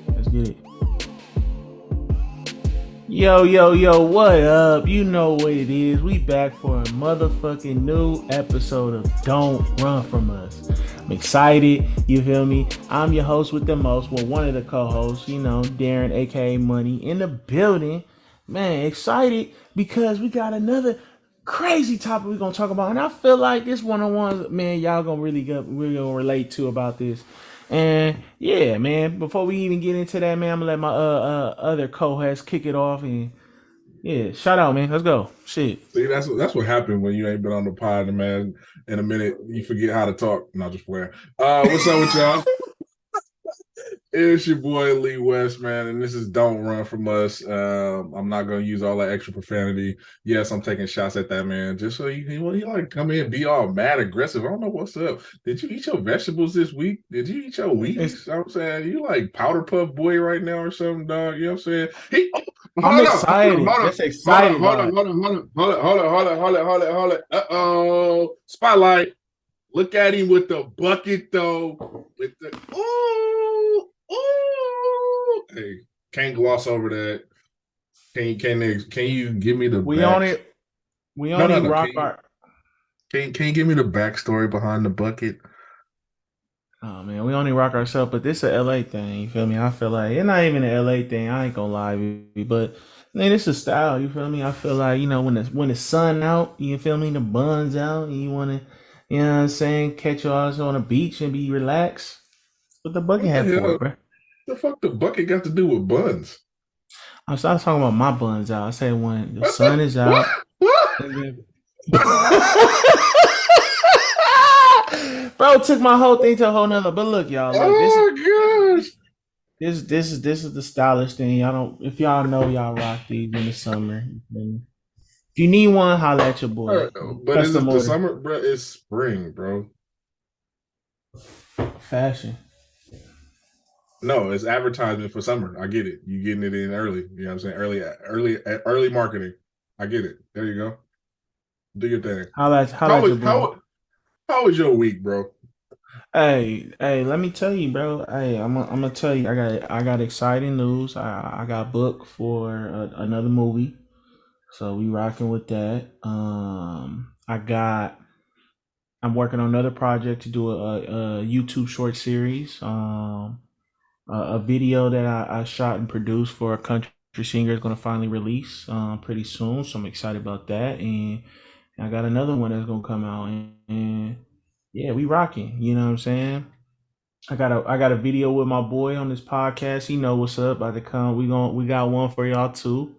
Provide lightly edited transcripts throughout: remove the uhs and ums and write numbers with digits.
Let's get it. Yo, what up? You know what it is. We back for a motherfucking new episode of Don't Run From Us. I'm excited, you feel me? I'm your host with the most, well, one of the co-hosts, Darren, aka Money, in the building. Man, excited because we got another crazy topic we're gonna talk about. And I feel like this one-on-one, man, y'all we're gonna relate to about this. And yeah, man, before we even get into that, man, I'm gonna let my other co-host kick it off and yeah, shout out, man. Let's go. Shit. See, that's what happened when you ain't been on the pod, man. In a minute, you forget how to talk. Not just playing. What's up with y'all? It's your boy Lee West, man, and this is Don't Run From Us. I'm not gonna use all that extra profanity. Yes, I'm taking shots at that man, just so he like come in and be all mad aggressive. I don't know what's up. Did you eat your vegetables this week? Did you eat your wheat? I'm saying you like powder puff boy right now or something, dog. You know what I'm saying? I'm excited. That's excited. Hold on. Uh-oh. Spotlight. Look at him with the bucket, though. With the ooh. Hey, can't gloss over that. Can you give me the We on it. We on it. Rock our. Can you give me the backstory behind the bucket? Oh man, we only rock ourselves, but this is a LA thing, you feel me? I feel like it's not even an LA thing, I ain't gonna lie, but man, it's a style, you feel me? I feel like, when the sun out, you feel me, the bun's out, and you wanna, you know what I'm saying, catch your ass on a beach and be relaxed. What the bucket have for, bro? The fuck the bucket got to do with buns? I was talking about my buns out. I said when the sun is out. Bro took my whole thing to a whole nother. But look, y'all. Look, this is the stylish thing. Y'all don't. If y'all know, y'all rock these in the summer. If you need one, holla at your boy. But is it the summer, bro? It's spring, bro. Fashion. No, it's advertisement for summer. I get it. You getting it in early. You know what I'm saying? Early marketing. I get it. There you go. Do your thing. How was your week, bro? Hey, let me tell you, bro. Hey, I'm gonna tell you. I got exciting news. I got booked for another movie, so we rocking with that. I'm working on another project to do a YouTube short series. A video that I shot and produced for a country singer is gonna finally release pretty soon. So I'm excited about that, and I got another one that's gonna come out and yeah, we rocking. You know what I'm saying? I got a video with my boy on this podcast. He know what's up. About to come. We got one for y'all too.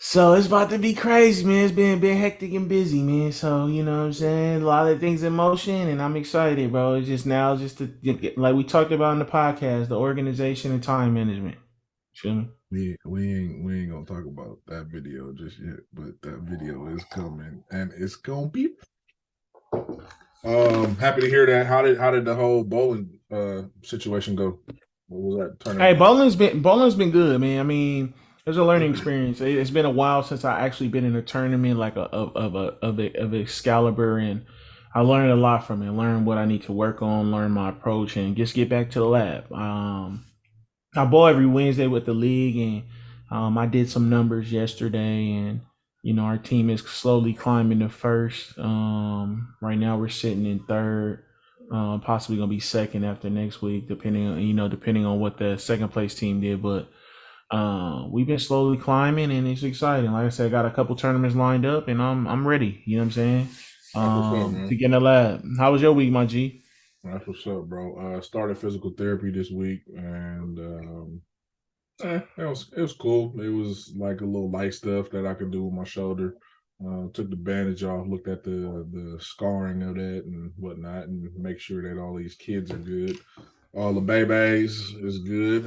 So it's about to be crazy, man. It's been hectic and busy, man. So you know what I'm saying? A lot of things in motion, and I'm excited, bro. It's just now, like we talked about in the podcast, the organization and time management. Feel me? We ain't gonna talk about that video just yet, but that video is coming, and it's gonna be. Happy to hear that. How did the whole bowling situation go? What was that tournament? Hey, bowling's been good, man. I mean, it was a learning experience. It's been a while since I actually been in a tournament like of Excalibur, and I learned a lot from it. Learn what I need to work on, learn my approach, and just get back to the lab. I bowl every Wednesday with the league, and I did some numbers yesterday, and our team is slowly climbing to first. Right now we're sitting in third, possibly gonna be second after next week, depending on what the second place team did. But we've been slowly climbing, and it's exciting. Like I said, I got a couple tournaments lined up, and I'm ready. You know what I'm saying? To get in the lab. How was your week, my G? That's what's up, bro. Started physical therapy this week, and it was cool. It was like a little light stuff that I could do with my shoulder. Took the bandage off, looked at the scarring of that and whatnot, and make sure that all these kids are good. All the babies is good.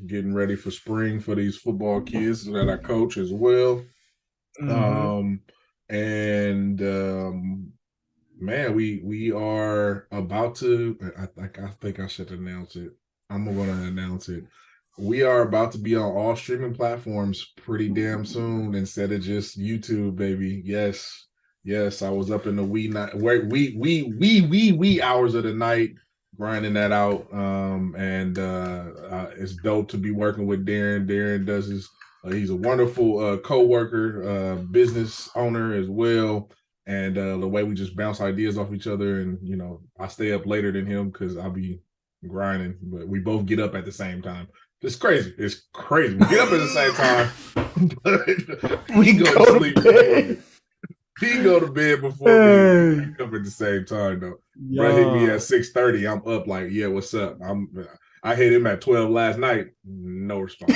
Getting ready for spring for these football kids that I coach as well. Mm-hmm. Man, we are about to. I think I should announce it. I'm going to announce it. We are about to be on all streaming platforms pretty damn soon instead of just YouTube, baby. Yes, Yes, I was up in the wee night, wee hours of the night, grinding that out. And it's dope to be working with Darren. Darren does his. He's a wonderful co-worker, business owner as well. And the way we just bounce ideas off each other, and I stay up later than him because I'll be grinding, but we both get up at the same time. It's crazy. It's crazy. We get up at the same time, but We he go go to to sleep before bed. me. He go to bed before me. We wake up at the same time though. Bro hit me at Yo. 6:30. I'm up like, yeah, what's up? I hit him at 12 last night. No response.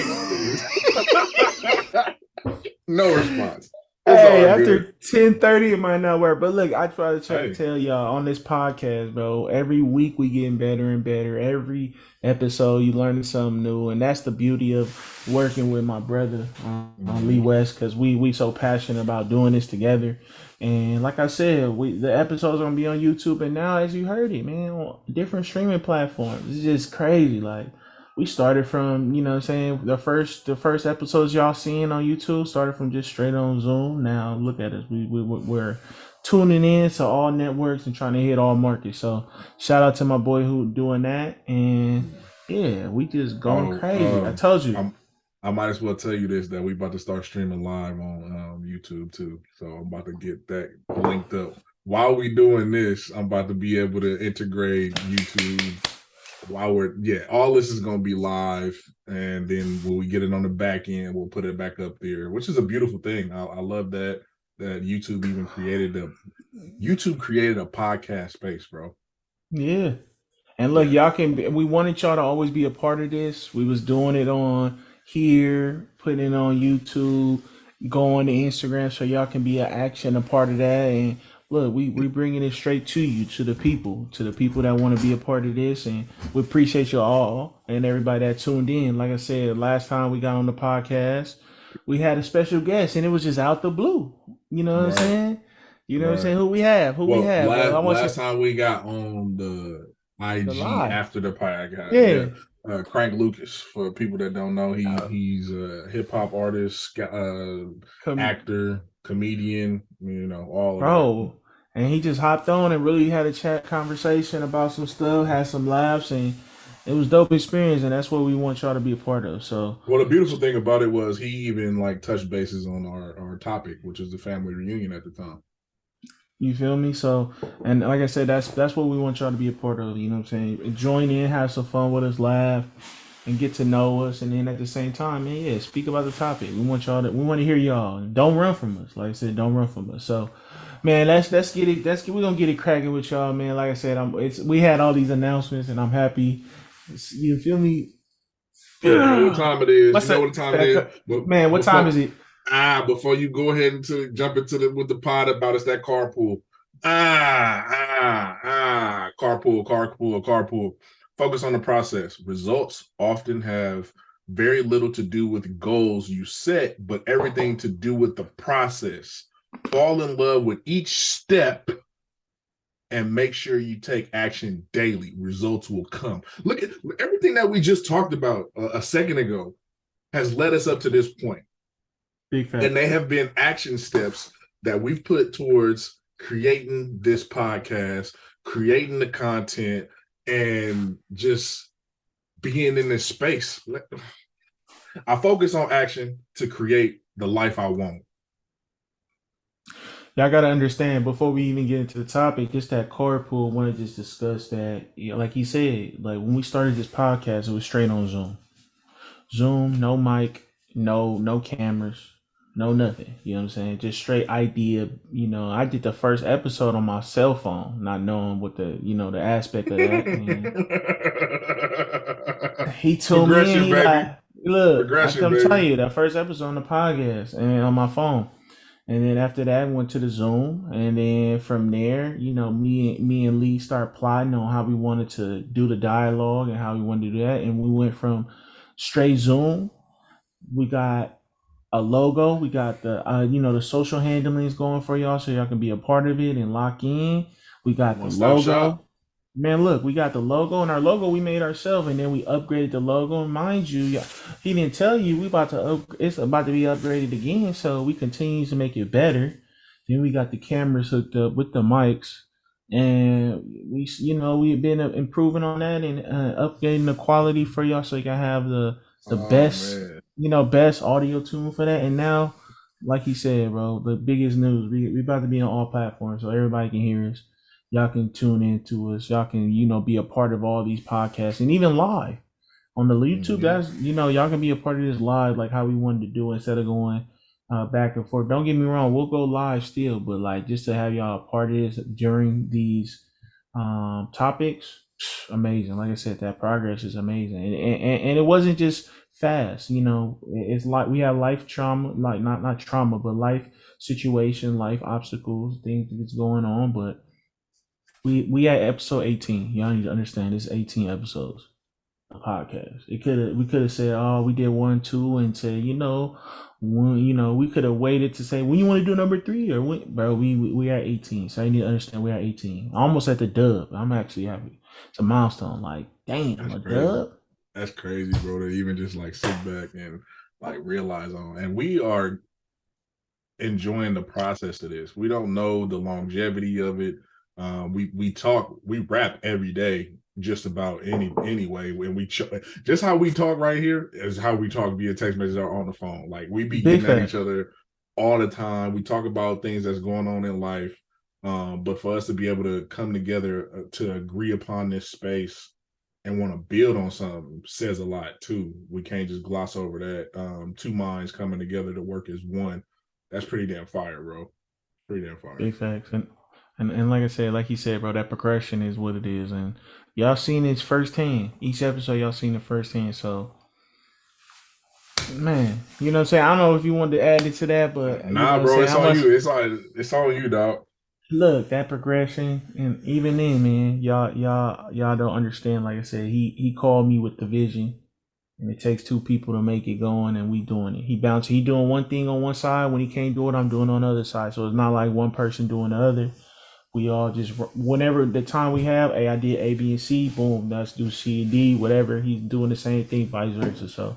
No response. It's Hey, all good. after 10:30, it might not work. But look, I try to Hey. tell y'all on this podcast, bro. Every week we getting better and better. Every episode you learning something new, and that's the beauty of working with my brother on Lee Mm-hmm. West, because we so passionate about doing this together. And like I said, the episodes are gonna be on YouTube, and now as you heard it, man, on different streaming platforms. It's just crazy, like. We started from, what I'm saying, the first episodes y'all seeing on YouTube started from just straight on Zoom. Now look at us. We're tuning in to all networks and trying to hit all markets. So shout out to my boy who doing that. And yeah, we just going Oh, crazy. I told you. I might as well tell you this, that we about to start streaming live on YouTube too. So I'm about to get that linked up. While we doing this, I'm about to be able to integrate YouTube. All this is going to be live, and then when we get it on the back end, we'll put it back up there, which is a beautiful thing. I love that YouTube created a podcast space, bro. Yeah. And look, Yeah, we wanted y'all to always be a part of this. We was doing it on here, putting it on YouTube, going to Instagram, so y'all can be an action, a part of that. And look, we bringing it straight to you, to the people that want to be a part of this. And we appreciate you all and everybody that tuned in. Like I said, last time we got on the podcast, we had a special guest, and it was just out the blue. You know what I'm right, saying? You know what I'm right. saying? Who we have? Who we Well, have? I want to last time we got on the the IG live. after the podcast, yeah. Yeah. Crank Lucas, for people that don't know, Uh, he's a hip hop artist, com- actor, comedian, all of that. Bro, and he just hopped on and really had a chat conversation about some stuff, had some laughs, and it was dope experience, and that's what we want y'all to be a part of. So Well, the beautiful thing about it was he even like touched bases on our topic, which was the family reunion at the time. you feel me? So, and like I said, that's what we want y'all to be a part of. You know what I'm saying? Join in, have some fun with us, laugh, and get to know us, and then at the same time, man, yeah, speak about the topic. We want to hear y'all. Don't run from us. Like I said, don't run from us. So, man, let's get it. We're gonna get it cracking with y'all, man. Like I said, we had all these announcements, and I'm happy. You feel me? Yeah, you know what time it is. You What's know that? what time it is. But Man, what time is before it? before you go ahead and jump into with the pod about it's that carpool. Carpool. Focus on the process. Results often have very little to do with goals you set, but everything to do with the process. Fall in love with each step and make sure you take action daily. Results will come. Look at everything that we just talked about a second ago has led us up to this point. Big And facts. they have been action steps that we've put towards creating this podcast, creating the content, and just being in this space. I focus on action to create the life I want. Y'all gotta understand before we even get into the topic, just that carpool. Want to just discuss that, like he said, like when we started this podcast, it was straight on Zoom. Zoom, no mic, no cameras, no nothing. You know what I'm saying? Just straight idea. I did the first episode on my cell phone, not knowing what the aspect of that. And he told me in, Progression, he baby. like, look, Progression, I'm telling baby. you, that first episode on the podcast and on my phone. And then after that, went to the Zoom, and then from there, me and Lee start plotting on how we wanted to do the dialogue and how we wanted to do that. And we went from straight Zoom. We got a logo. We got the social handlings going for y'all, so y'all can be a part of it and lock in. We got the One stop shop. logo. Man, look, we got the logo, and our logo we made ourselves, and then we upgraded the logo. And mind you, he didn't tell you it's about to be upgraded again, so we continue to make it better. Then we got the cameras hooked up with the mics, and we've been improving on that and upgrading the quality for y'all so you can have the Oh best man, best audio tune for that. And now, like you said, bro, the biggest news, we about to be on all platforms so everybody can hear us. Y'all can tune in to us. Y'all can be a part of all these podcasts and even live on the YouTube. hmm That's y'all can be a part of this live like how we wanted to do instead of going back and forth. Don't get me wrong, we'll go live still, but like just to have y'all a part of this during these topics, amazing. Like I said, that progress is amazing, and it wasn't just fast. It's like we have life trauma, like not trauma, but life situation, life obstacles, things that's going on. But we at episode 18. Y'all need to understand this 18 episodes podcast. We could have said, oh, we did 1, 2, and said, we could have waited to say when you want to do number 3 or when, bro. We are 18, so you need to understand we are 18. Almost at the dub. I'm actually happy. It's a milestone. Like, damn, that's a crazy. dub. That's crazy, bro. To even just like sit back and like realize on, and we are enjoying the process of this. We don't know the longevity of it. We rap every day just about anyway. When just how we talk right here is how we talk via text message or on the phone. Like we be Big getting at each facts. other all the time. We talk about things that's going on in life. But for us to be able to come together to agree upon this space and want to build on something says a lot too. We can't just gloss over that. Two minds coming together to work as one. That's pretty damn fire, bro. Pretty damn fire. Big facts. And like I said, like you said, bro, that progression is what it is, and y'all seen it firsthand. Each episode, y'all seen it firsthand. So, man, you know what I'm saying? I don't know if you wanted to add it to that, but you know Nah, what I'm bro, saying? it's How on much you. It's on you, dog. look that progression, and even then, man, y'all don't understand. Like I said, he called me with the vision, and it takes two people to make it going, and we doing it. He doing one thing on one side. When he can't do it, I'm doing on the other side. So it's not like one person doing the other. We all just whenever the time we have, hey, I did A, B, and C. Boom, let's do C and D. Whatever, he's doing the same thing, vice versa. So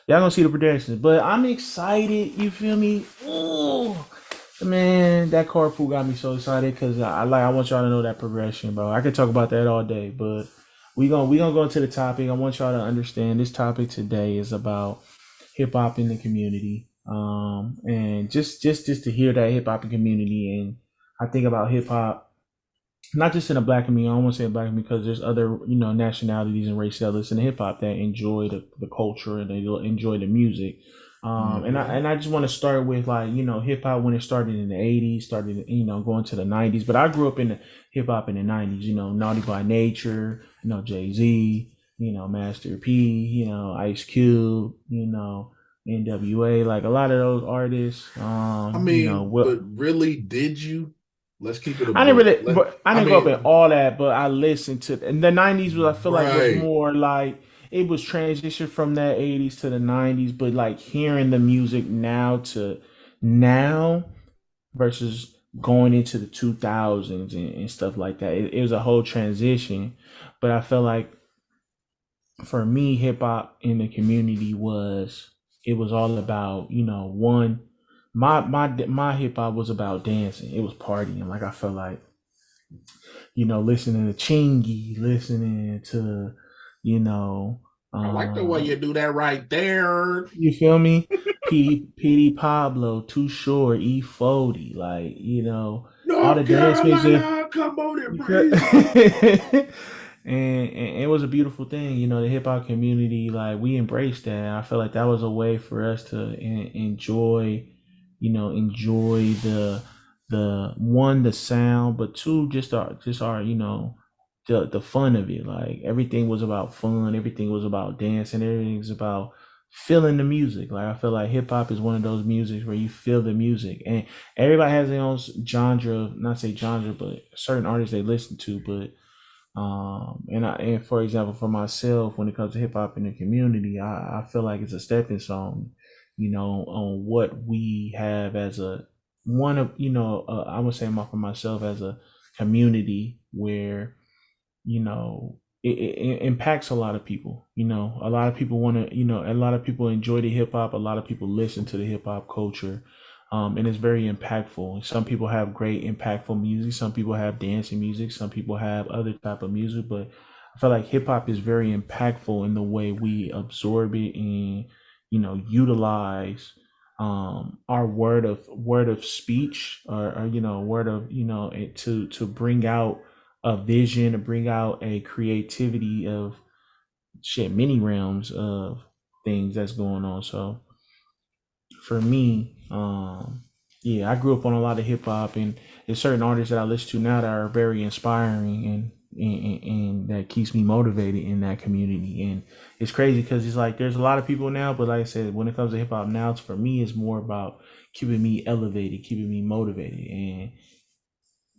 y'all gonna see the projections, but I'm excited. You feel me? Ooh, man, that carpool got me so excited because I want y'all to know that progression, bro. I could talk about that all day, but we gonna go into the topic. I want y'all to understand this topic today is about hip hop in the community, and just to hear that hip hop in community, and I think about hip hop not just in the black community. I don't want to say black community because there's other nationalities and race that listen to hip hop that enjoy the culture and they enjoy the music. And I Mm-hmm. and I just want to start with like hip hop when it started in the '80s, started going to the '90s. But I grew up in the hip hop in the '90s. Naughty by Nature, Jay-Z, Master P, Ice Cube, NWA, like a lot of those artists. I mean, but Well, really, did you? Let's keep it a I didn't buck. really, but I I didn't grow up in mean, all that. But I listened to in the '90s. Was I feel like was right. more like it was transition from that '80s to the '90s. But like hearing the music now to now versus going into the 2000s and stuff like that, it was a whole transition. But I felt like for me, hip hop in the community was all about one. My hip hop was about dancing. It was partying. Like I felt like listening to Chingy, listening to, you know, I like the way um, you do that right there. you feel me? P. Pablo, Too Short, E40, like, all the North dance music. Carolina, come on and You feel- praise. and it was a beautiful thing, the hip hop community, like we embraced that. I feel like that was a way for us to enjoy, enjoy the one the sound, but two just our the fun of it. Like everything was about fun, everything was about dancing, everything's about feeling the music. Like I feel like hip hop is one of those musics where you feel the music, and everybody has their own genre, not say genre, but certain artists they listen to. But and for example, for myself, when it comes to hip hop in the community, I feel like it's a stepping stone, on what we have as a one of I would say for myself as a community where it impacts a lot of people. A lot of people want to, a lot of people enjoy the hip hop. A lot of people listen to the hip hop culture. and it's very impactful. Some people have great impactful music. Some people have dancing music. Some people have other type of music. But I feel like hip hop is very impactful in the way we absorb it and utilize our word of speech, or word of to bring out a vision, to bring out a creativity of shit, many realms of things that's going on. So for me, yeah, I grew up on a lot of hip hop, and there's certain artists that I listen to now that are very inspiring, and that keeps me motivated in that community. And it's crazy because it's like there's a lot of people now, but like I said, when it comes to hip hop now, it's, for me, it's more about keeping me elevated, keeping me motivated. And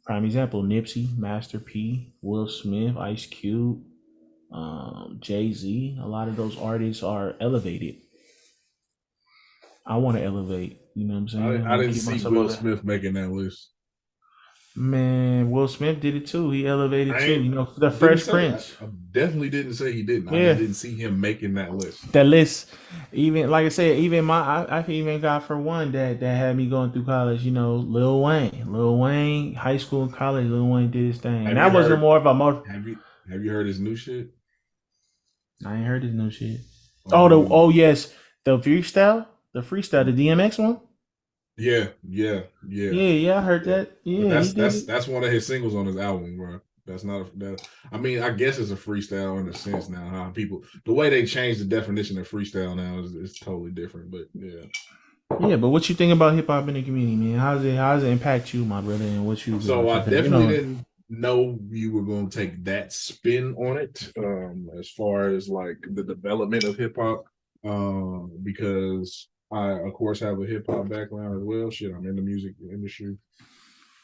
prime example: Nipsey, Master P, Will Smith, Ice Cube, Jay Z. A lot of those artists are elevated. I want to elevate. You know what I'm saying? I I want to didn't keep see myself Will on the. Smith making that list. Man, Will Smith did it too. He elevated I too. ain't The didn't Fresh say Prince. I definitely didn't say he didn't. I just Yeah, didn't see him making that list. that list. Even like I said, even I even got for one that had me going through college. Lil Wayne, high school and college. Lil Wayne did his thing, and Have you that wasn't heard more of a more. have you have you heard his new shit? I ain't heard his new shit. Um Oh yes, the freestyle, the DMX one. yeah, yeah, yeah, Yeah, I heard yeah. that. But Yeah, he that's did that's it. that's one of his singles on his album, bro. That's not a that I mean, I guess it's a freestyle in a sense now. How people the way they changed the definition of freestyle now is totally different. But yeah. Yeah, but what you think about hip hop in the community, man? How does it impact you, my brother, and what you going So I through? Because definitely didn't know you were going to take that spin on it, as far as like the development of hip hop, because I, of course, have a hip hop background as well. Shit, I'm in the music industry,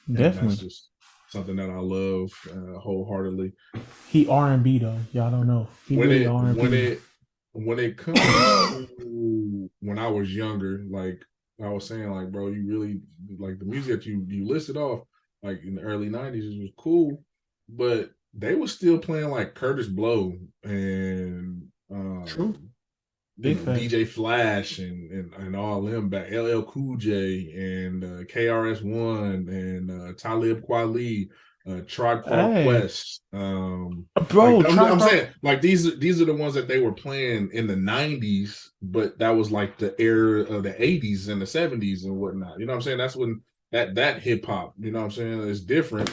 and that's definitely just something that I love wholeheartedly. he R&B though. Y'all don't know he When really it when R&B. it when it comes to when I was younger, like I was saying, like bro, you really like the music that you listed off, like in the early '90s, it was cool, but they were still playing like Curtis Blow and True, big facts. DJ Flash and all them back LL Cool J and KRS One and Talib Kweli, Tribe Called Hey, Quest. bro, I'm Trap. saying like these are the ones that they were playing in the '90s, but that was like the era of the '80s and the '70s and whatnot. You know what I'm saying? That's when that hip hop. You know what I'm saying? Is different.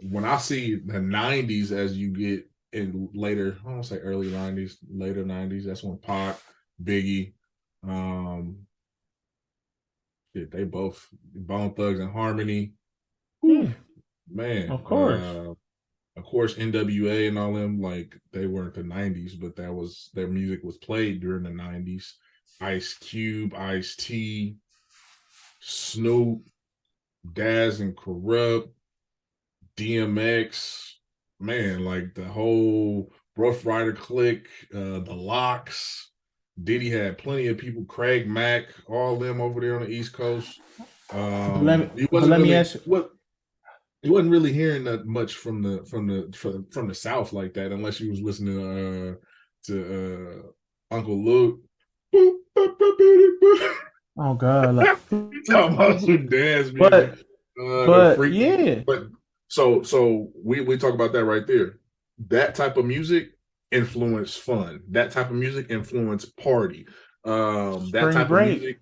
When I see the '90s as you get in later, I don't say early '90s, later '90s. That's when Pac, Biggie, um, they both Bone Thugs and Harmony. Whew, Yeah, man, of course. of course NWA and all them, like they weren't the '90s, but that was their music was played during the '90s. Ice Cube, Ice T, Snoop, Daz and Corrupt, DMX, man, like the whole Rough Rider clique, the Locks. Diddy had plenty of people, Craig Mack, all them over there on the East Coast. But let me, He but wasn't let me really ask. what he wasn't really hearing that much from the South like that, unless you was listening to Uncle Luke. Oh God, like, Talking about some dance music, but the but freak. yeah, But so we talk about that right there. That type of music influence fun. That type of music influence party. That spring type of break. music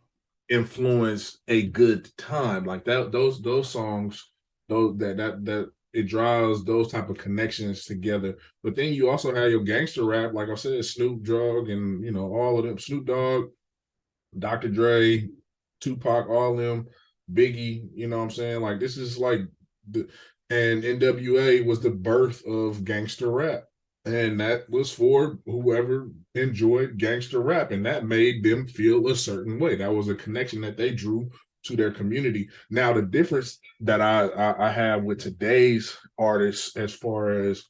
influence a good time. Like that, those songs, those that it draws those type of connections together. But then you also have your gangster rap, like I said, Snoop Dogg, and all of them, Snoop Dogg, Dr. Dre, Tupac, all them, Biggie, you know what I'm saying? Like this is like the and NWA was the birth of gangster rap. And that was for whoever enjoyed gangster rap. And that made them feel a certain way. That was a connection that they drew to their community. Now, the difference that I have with today's artists, as far as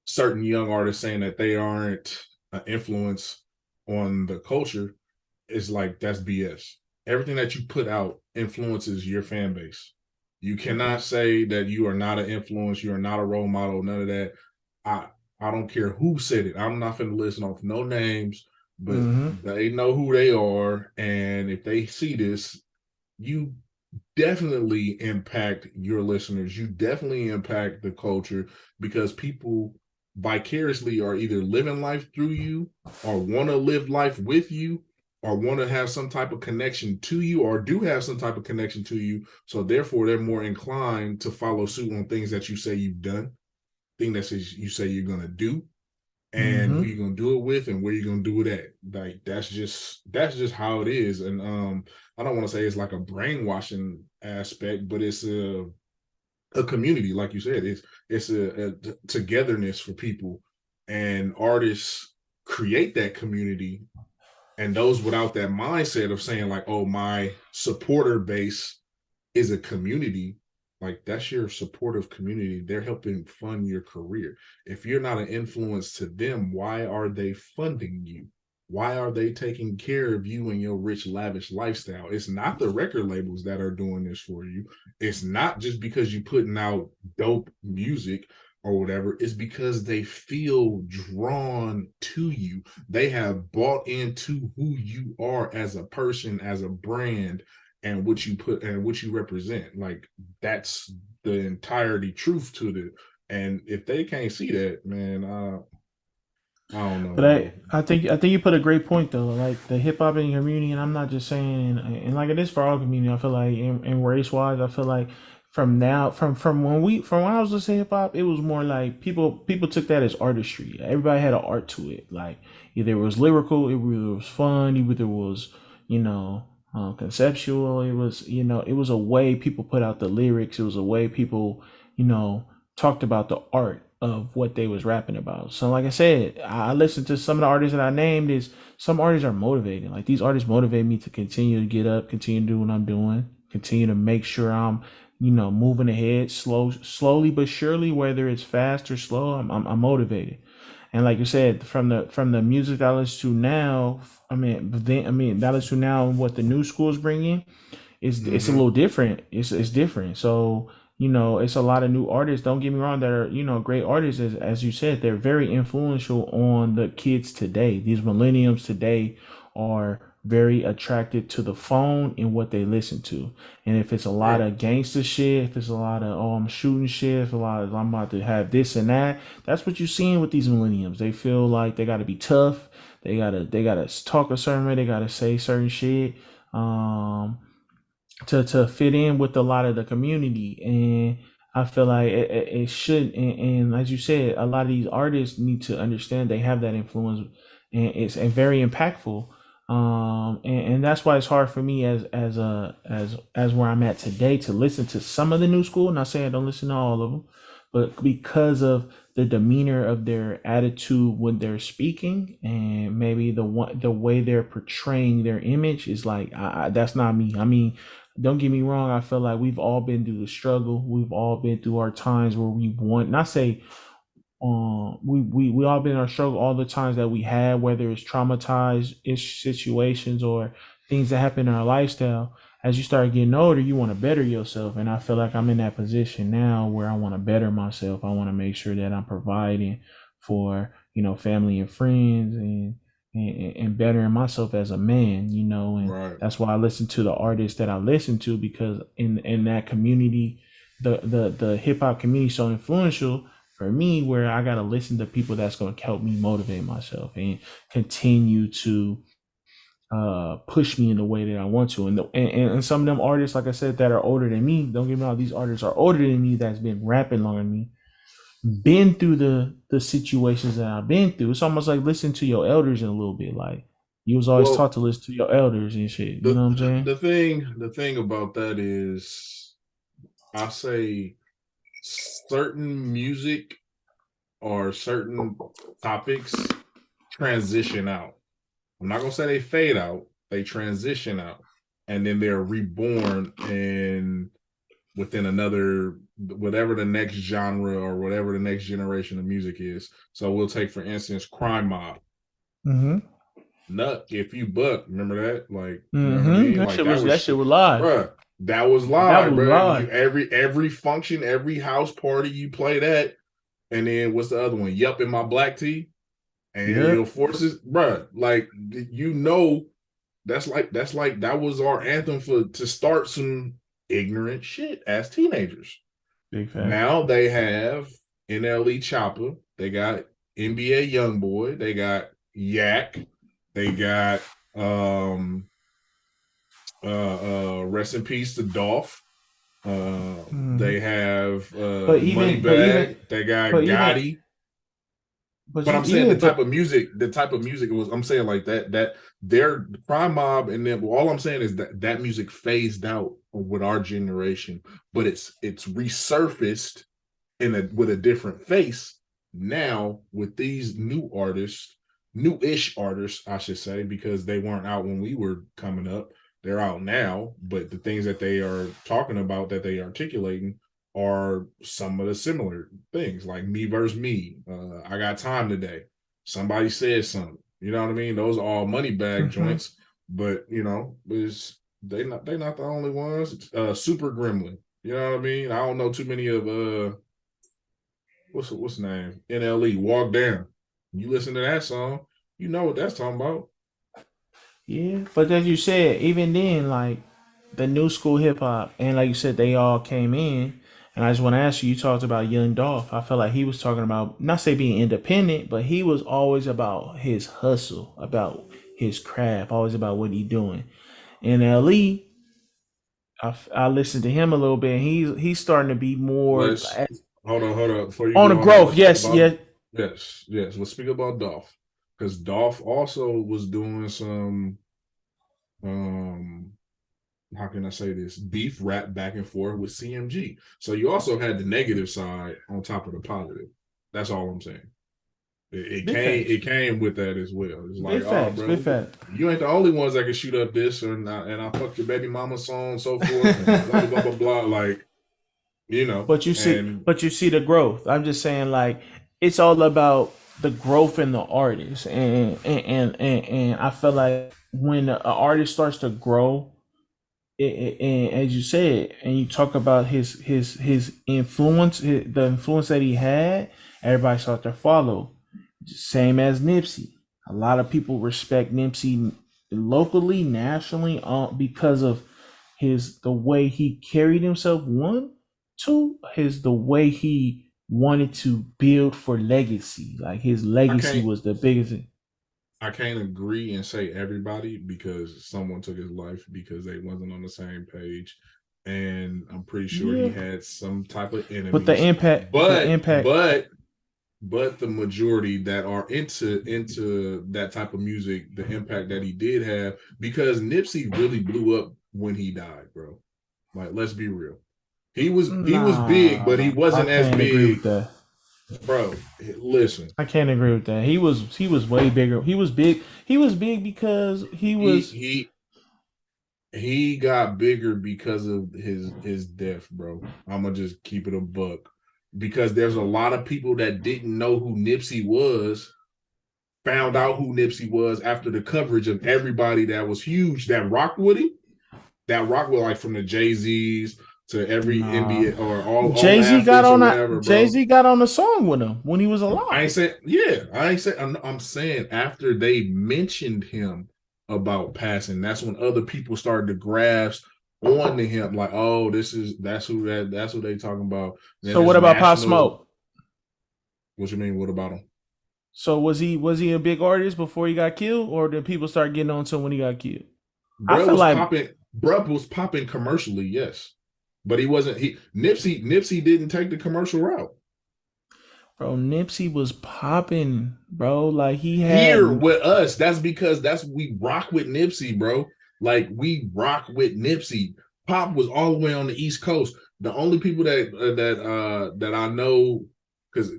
certain young artists saying that they aren't an influence on the culture, is like that's BS. Everything that you put out influences your fan base. You cannot say that you are not an influence, you are not a role model, none of that. I I don't care who said it. I'm not going to listen off no names, but Mm-hmm. they know who they are, and if they see this, you definitely impact your listeners. You definitely impact the culture because people vicariously are either living life through you or want to live life with you or want to have some type of connection to you or do have some type of connection to you. So therefore they're more inclined to follow suit on things that you say you've done, thing that says you say you're going to do, and who Mm-hmm. you're gonna do it with and where you're gonna do it at. Like that's just how it is. And I don't want to say it's like a brainwashing aspect, but it's a community, like you said. It's a togetherness for people, and artists create that community. And those without that mindset of saying like, oh, my supporter base is a community, like that's your supportive community. They're helping fund your career. If you're not an influence to them, why are they funding you? Why are they taking care of you and your rich, lavish lifestyle? It's not the record labels that are doing this for you. It's not just because you're putting out dope music or whatever. It's because they feel drawn to you. They have bought into who you are as a person, as a brand, and what you put and what you represent. Like that's the entirety truth to it. And if they can't see that, man, I don't know, But bro. I think you put a great point though. Like the hip hop and community, and I'm not just saying, and like it is for all community. I feel like in race wise, I feel like from now from when I was listening to hip hop, it was more like people took that as artistry. Everybody had an art to it. Like either it was lyrical, it was fun, either it was you know conceptual. It was it was a way people put out the lyrics. It was a way people you know talked about the art of what they was rapping about. So like I said, I listened to some of the artists that I named. Is some artists are motivating. Like these artists motivate me to continue to get up, continue to do what I'm doing, continue to make sure I'm moving ahead slowly but surely, whether it's fast or slow. I'm motivated. And like you said, from the music that I listen to now, that I listen to now and what the new schools bring in, it's a Mm-hmm. little different. It's different. So it's a lot of new artists. Don't get me wrong, that are great artists. As you said, they're very influential on the kids today. These millenniums today are very attracted to the phone and what they listen to. And if it's a lot Right. of gangster shit, if it's a lot of I'm shooting shit, if a lot of I'm about to have this and that, that's what you're seeing with these millenniums. They feel like they got to be tough. They gotta talk a certain way. They gotta say certain shit. Um, to fit in with a lot of the community. And I feel like it should, and as you said, a lot of these artists need to understand they have that influence, and it's very impactful. And that's why it's hard for me as where I'm at today to listen to some of the new school. Not saying I don't listen to all of them, but because of the demeanor of their attitude when they're speaking, and maybe the way they're portraying their image is like that's not me. I mean, don't get me wrong. I feel like we've all been through the struggle. We've all been through our times where we want, not say, we all been in our struggle, all the times that we had, whether it's traumatized ish situations or things that happen in our lifestyle. As you start getting older, you want to better yourself. And I feel like I'm in that position now where I want to better myself. I want to make sure that I'm providing for, family and friends, and bettering myself as a man, and Right. that's why I listen to the artists that I listen to, because in that community, the hip hop community is so influential for me, where I gotta listen to people that's gonna help me motivate myself and continue to push me in the way that I want to. And some of them artists, like I said, that are older than me, don't get me wrong, these artists are older than me, that's been rapping longer than me, been through the situations that I've been through. It's almost like listening to your elders in a little bit. Like you was always Well, taught to listen to your elders and shit. You the know what I'm saying? the thing about that is, I say certain music or certain topics transition out. I'm not gonna say they fade out, they transition out, and then they're reborn in within another, whatever the next genre or whatever the next generation of music is. So we'll take for instance Crime Mob. Mm-hmm. Nut if you buck, remember that? Like, you know what I Mm-hmm. mean? That Like shit that was that was, shit was live. bruh, that was That live, was bruh. You live. every function, every house party you play that. And then what's the other one? Yup, in my black tee and your Yep. forces, bruh. Like, you know, that was our anthem for to start some ignorant shit as teenagers. Big fact. Now they have NLE Chopper, they got NBA YoungBoy, they got Yak, they got um rest in peace to Dolph. Mhm. They have But even, but even, Moneybag, they got but even, Gotti. but But you I'm saying even, but the type of music was. I'm saying like that their Crime Mob and then all I'm saying is that music phased out with our generation, but it's resurfaced in a with a different face now with these new artists, new-ish artists, I should say, because they weren't out when we were coming up. They're out now, but the things that they are talking about that they articulating are some of the similar things, like me versus me. I got time today. Somebody said something. You know what I mean? Those are all money bag mhm. joints, but they not the only ones. Super Gremlin. You know what I mean? I don't know too many of what's the name? NLE, Walk Down. You listen to that song, you know what that's talking about. Yeah. But as you said, even then, like the new school hip hop, and like you said, they all came in. And I just want to ask you, you talked about Young Dolph. I felt like he was talking about not say being independent, but he was always about his hustle, about his craft, always about what he doing. And LE, I listened to him a little bit. And he's starting to be more Let's hold on. Before you on the go on that, growth. let's speak Yes, about yes. yes. Let's speak about Dolph. Because Dolph also was doing some um how can I say this beef rap back and forth with CMG. So you also had the negative side on top of the positive. That's all I'm saying. Big facts. It came with that as well. It's like, Big oh, facts. bro, Big facts. you ain't the only ones that can shoot up this, and I fucked your baby mama, so on and so forth, and blah blah blah blah blah. Like, and But you see the growth. I'm just saying, like, it's all about the growth in the artist, and I feel like when an artist starts to grow, and as you said, and you talk about his influence, the influence that he had, everybody starts to follow. Same as Nipsey. A lot of people respect Nipsey locally, nationally, because of his the way he carried himself. One, two, his the way he wanted to build for legacy. Like his I legacy can't was the biggest. I can't agree and say everybody because someone took his life because they wasn't on the same page, and I'm pretty sure he Yeah, had some type of but the enemies, impact, the but impact. the majority that are into that type of music, the impact that he did have, because Nipsey really blew up when he died, bro. Like, let's be real. He was big, but he Nah, I wasn't as can't agree with big, that. bro. Listen, I can't agree with that. He was way bigger. He was big. He was big because he he was. he he got bigger because of his death, bro. I'm gonna just keep it a buck because there's a lot of people that didn't know who Nipsey was, found out who Nipsey was after the coverage of everybody that was huge that rocked with him, that rocked with like from the Jay-Z's to every Nah. NBA or all Jay the Z got athletes or on a whatever, Jay bro. Z got on the song with him when he was I ain't alive. saying, yeah, I ain't saying, I'm saying after they mentioned him about passing, that's when other people started to grasp on to him, like, oh, that's who they talking about. And then So there's what about Pop national. Smoke? What you mean? What about him? So was he a big artist before he got killed, or did people start getting on to him when he got killed? I Bruh feel was like popping. Bruh was popping commercially, yes, but he wasn't. He Nipsey didn't take the commercial route. bro, Nipsey was popping, bro. Like he Here had with us, that's because that's we rock with Nipsey, bro. Like we rock with Nipsey. Pop was all the way on the East Coast. The only people that I know, because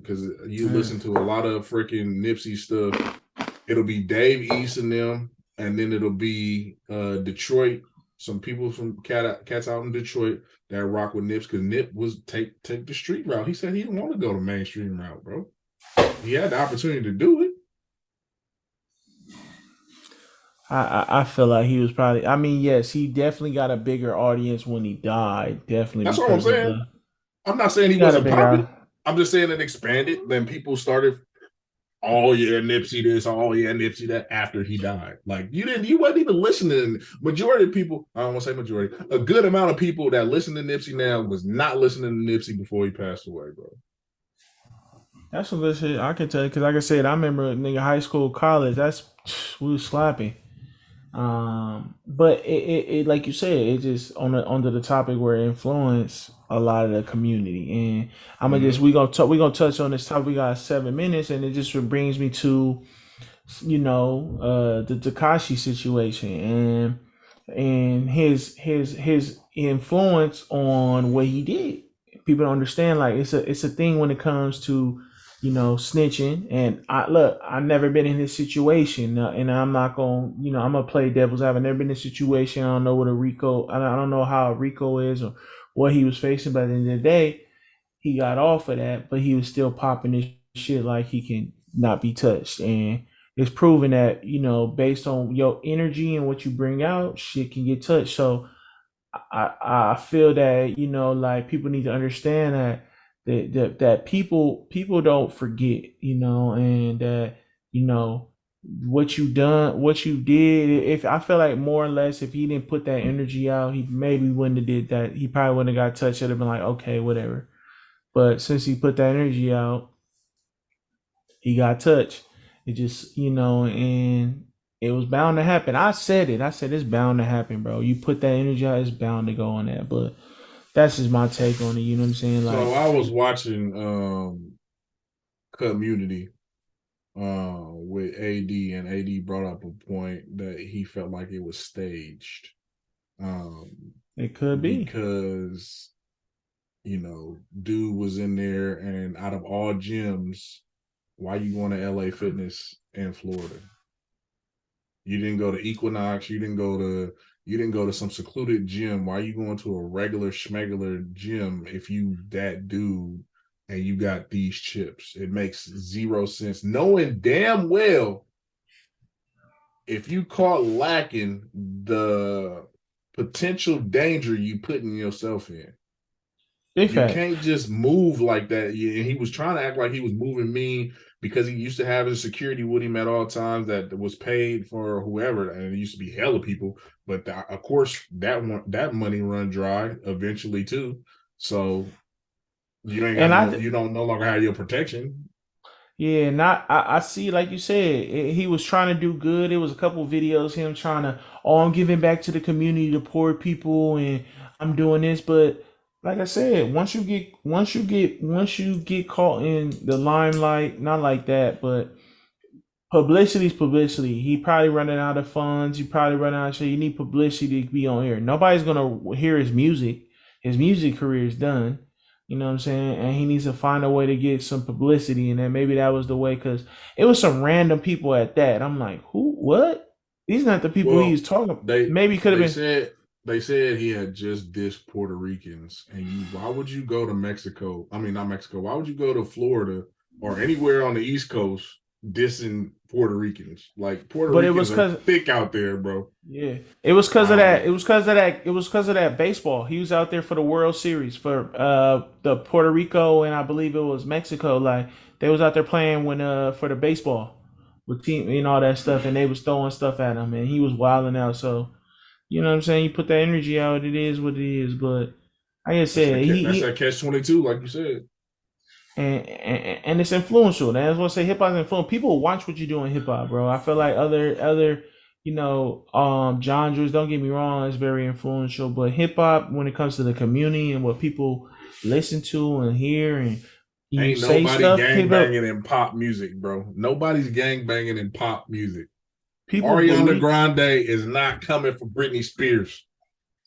you listen to a lot of freaking Nipsey stuff, it'll be Dave East and them, and then it'll be Detroit. Some people from cats out in Detroit that rock with Nips because Nip was take the street route. He said he didn't want to go the mainstream route, bro. He had the opportunity to do it. I feel like he was probably. I mean, yes, he definitely got a bigger audience when he died. Definitely That's all I'm because of saying. the I'm not saying he he got a wasn't bigger. popping. I'm just saying it expanded. Then people started. oh yeah, Nipsey this, oh yeah, Nipsey that after he died. Like you wasn't even listening. Majority of people, I don't want to say majority, a good amount of people that listen to Nipsey now was not listening to Nipsey before he passed away, bro. That's some good shit I can tell you. Because like I said, I remember nigga high school, college. That's we was slapping. But it like you said, it just onto the topic where it influenced a lot of the community. And I'm gonna just Mm-hmm. we gonna touch on this topic. We got 7 minutes, and it just brings me to the Takashi situation and his influence on what he did. People don't understand, like it's a thing when it comes to snitching. And I've never been in this situation, and I'm not gonna I'm gonna play devil's advocate. I've never been in a situation. I don't know what a Rico. I don't know how a Rico is or what he was facing, but at the end of the day, he got off of that, but he was still popping this shit like he can not be touched. And it's proven that, based on your energy and what you bring out, shit can get touched. So I feel that, like people need to understand that people don't forget, and that, what you done, what you did. If I feel like more or less, if he didn't put that energy out, he maybe wouldn't have did that. He probably wouldn't have got touched. It'd have been like, okay, whatever. But since he put that energy out, he got touched. It just, and it was bound to happen. I said it. I said it's bound to happen, bro. You put that energy out, it's bound to go on that. But that's just my take on it. You know what I'm saying? So Like, I was watching Community with AD, and AD brought up a point that he felt like it was staged. Um, it could be. because dude was in there, and out of all gyms, why you going to LA Fitness in Florida? You didn't go to Equinox. You didn't go to some secluded gym. Why are you going to a regular schmegular gym if you that dude and you got these chips? It makes zero sense. Knowing damn well if you caught lacking, the potential danger you putting yourself in. Big You fact. can't just move like that. And he was trying to act like he was moving mean because he used to have his security with him at all times that was paid for whoever, and it used to be hella people. But of course, that money run dry eventually too. So you ain't got And no, you don't no longer have your protection. yeah, I see, like you said, he was trying to do good. It was a couple videos him trying to, oh, I'm giving back to the community, the poor people, and I'm doing this. But like I said, once you get caught in the limelight, not like that, but publicity is publicity. He probably running out of funds. You probably running out of shit. You need publicity to be on here. Nobody's gonna hear his music. His music career is done. You know what I'm saying? And he needs to find a way to get some publicity. And then maybe that was the way, because it was some random people at that. I'm like, who? What? These not the people he's Well, talking. they Maybe it could have they been. said they said he had just dissed Puerto Ricans, and why would you go to Mexico? I mean, not Mexico. Why would you go to Florida or anywhere on the East Coast dissing Puerto Ricans? Like Puerto But it was Ricans are because thick out there, bro. yeah, it was because I of don't that. know. It was because of that. It was because of that baseball. He was out there for the World Series for the Puerto Rico, and I believe it was Mexico. Like they was out there playing when for the baseball with team and all that stuff, and they was throwing stuff at him, and he was wilding out. So you know what I'm saying. You put that energy out, it is what it is. But like I said, That's that catch-22, like you said. and it's influential. That's what I say. Hip hop is influential. People watch what you do in hip hop, bro. I feel like other genres. Don't get me wrong, it's very influential. But hip hop, when it comes to the community and what people listen to and hear, and you Ain't say nobody stuff, gang banging in pop music, bro. Nobody's gang banging in pop music. people Ariana believe. Grande is not coming for Britney Spears.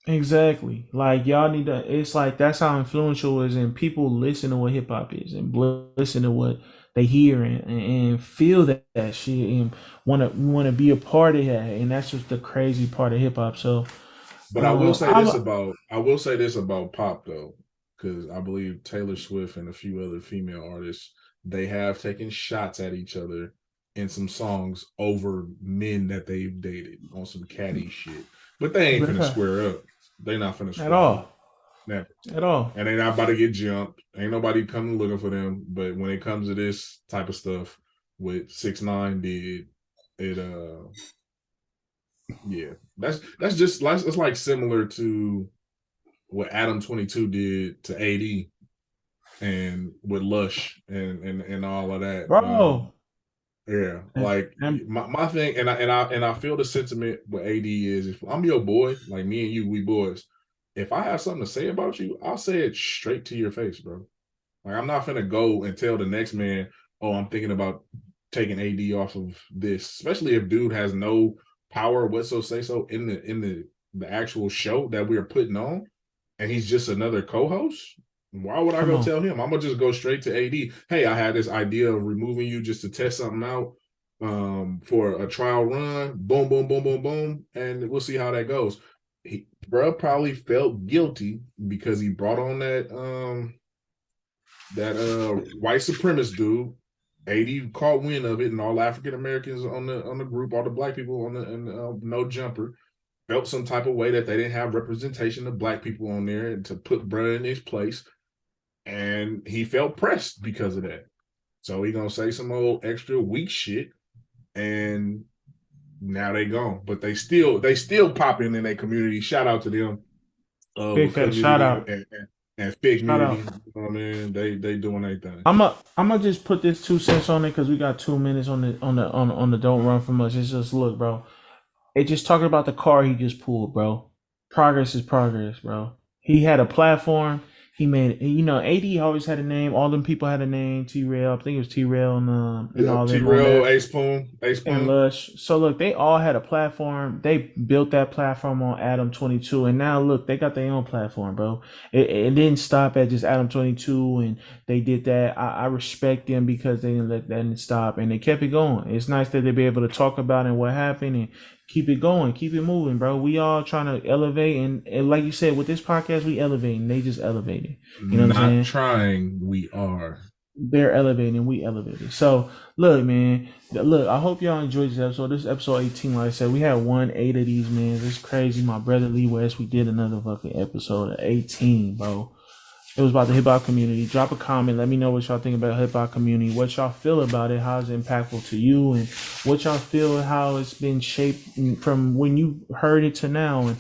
Exactly. Like y'all need to. It's like that's how influential it is, and people listen to what hip hop is, and listen to what they hear, and feel that shit, and want to be a part of that, and that's just the crazy part of hip hop. So, But I'm I will say this about pop though, because I believe Taylor Swift and a few other female artists, they have taken shots at each other in some songs over men that they've dated on some catty shit. But they ain't finna square up. They not finna at square up. all, Never. at all. And they not about to get jumped. Ain't nobody coming looking for them. But when it comes to this type of stuff, what 6ix9ine did. It yeah, that's just like it's like similar to what Adam 22 did to AD and with Lush and all of that. bro. Yeah, And, like and my thing, and I feel the sentiment with AD is if I'm your boy, like me and you, we boys. If I have something to say about you, I'll say it straight to your face, bro. Like I'm not gonna go and tell the next man, oh, I'm thinking about taking AD off of this, especially if dude has no power whatsoever say so in the actual show that we're putting on, and he's just another co-host. Why would I come go on, tell him? I'm gonna just go straight to AD. Hey, I had this idea of removing you just to test something out for a trial run. Boom, boom, boom, boom, boom, and we'll see how that goes. Bro probably felt guilty because he brought on that white supremacist dude. AD caught wind of it, and all African Americans on the group, all the black people on the no jumper felt some type of way that they didn't have representation of black people on there and to put brother in his place, and he felt pressed because of that. So he gonna say some old extra weak shit, and now they gone. But they still popping in their community. Shout out to them, big with fat shout community out, and fit shout community. out. You know what I mean? They doing their thing. I'm gonna just put this 2 cents on it because we got 2 minutes on the don't run from us. It's just look, bro. It just talking about the car he just pulled, bro. Progress is progress, bro. He had a platform. He made, AD always had a name. All them people had a name. T-Rail, I think it was T-Rail and Yeah, all them on T-Rail, there. Ace And Spoon. Lush. So look, they all had a platform. They built that platform on Adam 22, and now look, they got their own platform, bro. It didn't stop at just Adam 22, and they did that. I respect them because they didn't let that stop, and they kept it going. It's nice that they be able to talk about and what happened and keep it going, keep it moving, bro. We all trying to elevate, and like you said, with this podcast, we elevating. They just elevating. You know what I'm Not saying? trying, we are. They're elevating, we elevated. So look, man. Look, I hope y'all enjoyed this episode. This is episode 18. Like I said, we had 8 of these, man. It's crazy. My brother Lee West, we did another fucking episode of 18, bro. It was about the hip hop community. Drop a comment. Let me know what y'all think about the hip hop community. What y'all feel about it. How it's impactful to you, and what y'all feel how it's been shaped from when you heard it to now. And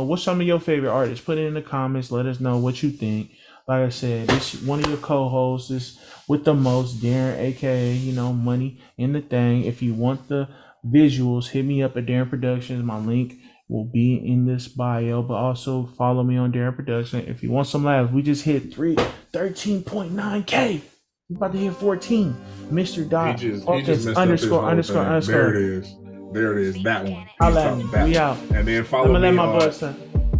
what's some of your favorite artists? Put it in the comments. Let us know what you think. Like I said, this one of your co-hosts is with the most, Darren, aka Money in the Thing. If you want the visuals, hit me up at Darren Productions. My link will be in this bio, but also follow me on Darren Production. If you want some laughs, we just hit 13.9K. We about to hit 14. Mr. He Dot just Hawkins messed up his whole underscore thing. There underscore. it is. There it is. That one. He's Holla at talking me. that We one. out. And then I'm follow gonna let me my on boys say.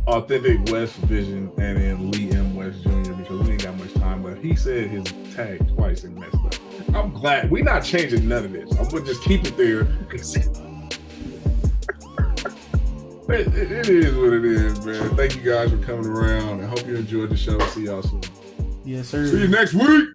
Authentic West Vision and then Lee M. West Jr. because we ain't got much time left. He said his tag twice and messed up. I'm glad we're not changing none of this. I'm gonna just keep it there. It is what it is, man. Thank you guys for coming around. I hope you enjoyed the show. See y'all soon. Yes, sir. See you next week.